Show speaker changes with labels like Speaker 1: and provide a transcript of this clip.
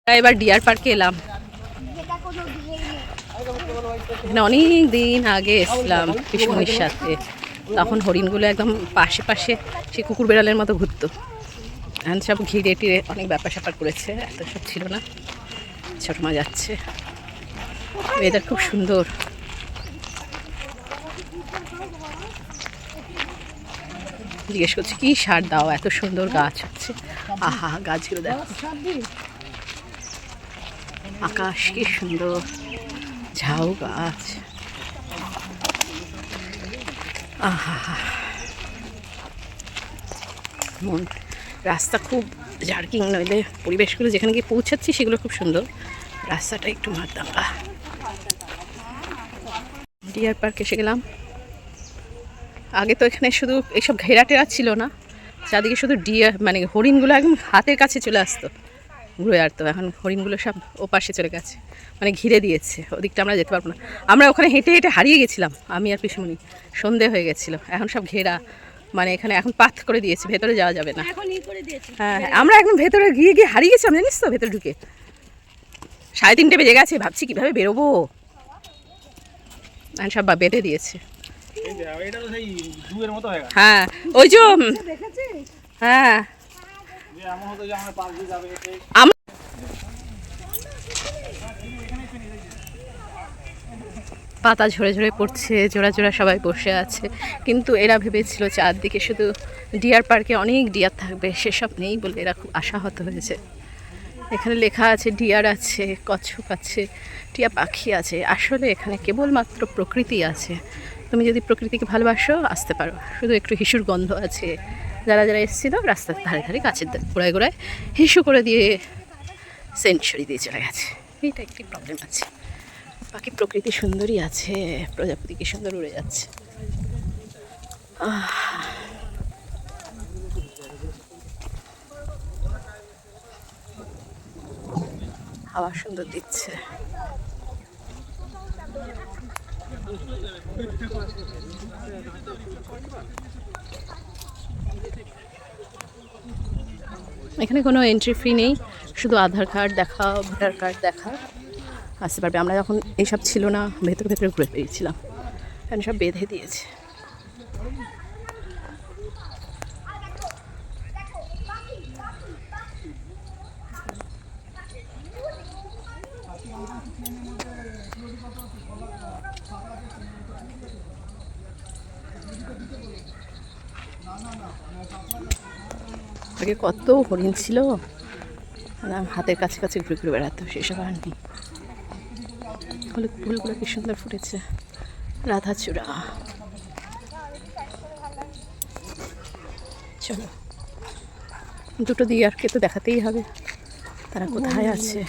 Speaker 1: এবার ডিয়ার পার্কে এলাম। অনেক দিন আগে এসলাম পিসমনির সাথে, তখন হরিণগুলো একদম পাশে পাশে সে কুকুর বেড়ালের মতো ঘুরতো। এখন সব ঘিরে টিরে অনেক ব্যাপার স্যাপার করেছে, এত সব ছিল না। ছোট মা যাচ্ছে, ওয়েদার খুব সুন্দর। জিজ্ঞেস করছি কি সার দাও, এত সুন্দর গাছ হচ্ছে। আহা গাছগুলো দেখো, আকাশ কি সুন্দর, ঝাউ গাছ। আহা মন, রাস্তা খুব জার্কিং, নইলে পরিবেশগুলো যেখানে গিয়ে পৌঁছাচ্ছি সেগুলো খুব সুন্দর, রাস্তাটা একটু মারদাঙ্গা। ডিয়ার পার্ক এসে গেলাম। আগে তো এখানে শুধু এইসব ঘেরা টেরা ছিল না, চারদিকে শুধু ডিয়ার মানে হরিণগুলো একদম হাতের কাছে চলে আসতো, ঘুরে আসতো। এখন হরিণগুলো সব ওপাশে চলে গেছে, মানে ঘিরে দিয়েছে, ওদিকটা আমরা যেতে পারবো না। আমরা ওখানে হেঁটে হেঁটে হারিয়ে গেছিলাম, আমি আর পিসমনি, সন্ধে হয়ে গেছিলো। এখন সব ঘেরা, মানে এখানে এখন পাথ করে দিয়েছে, ভেতরে যাওয়া যাবে না। হ্যাঁ আমরা এখন ভেতরে গিয়ে গিয়ে হারিয়ে গেছিলাম, জানিস তো, ভেতরে ঢুকে 3:30 বেজে গেছে, ভাবছি কিভাবে বেরোবো। এখন সব বেঁধে দিয়েছে। হ্যাঁ ওই যে হ্যাঁ পাতা ঝরে ঝরে পড়ছে, জোড়া জোড়া সবাই বসে আছে। কিন্তু এরা ভেবেছিল চারদিকে শুধু ডিয়ার পার্কে অনেক ডিয়ার থাকবে, সেসব নেই বলে এরা খুব আশাহত হয়েছে। এখানে লেখা আছে ডিয়ার আছে, কচ্ছপ আছে, টিয়া পাখি আছে। আসলে এখানে কেবলমাত্র প্রকৃতি আছে। তুমি যদি প্রকৃতিকে ভালোবাসো আসতে পারো, শুধু একটু হিসুর গন্ধ আছে। যারা যারা এসেছিল রাস্তার ধারে ধারে গাছের গোড়ায় গোড়ায় হিসু করে দিয়ে সেঞ্চুরি দিয়ে চলে গেছে, এইটা একটি প্রবলেম আছে। বাকি প্রকৃতি সুন্দরই আছে, প্রজাপতি কি সুন্দর উড়ে যাচ্ছে। হাওয়া সুন্দর দিচ্ছে। এখানে কোনো এন্ট্রি ফি নেই, শুধু আধার কার্ড দেখা, ভোটার কার্ড দেখা, আসতে পারবে। আমরা যখন এইসব ছিল না, ভেতরে ভেতরে ঘুরে পেয়েছিলাম, এখানে সব বেঁধে দিয়েছে। আগে কত হরিণ ছিল, হাতের কাছে কাছে ঘুরে ঘুরে বেড়াতো, সেসব আর নেই। হলুদ ফুলগুলো কি সুন্দর ফুটেছে, রাধাচূড়া। চলো, দুটো ডিয়ারকে তো দেখাতেই হবে, তারা কোথায় আছে।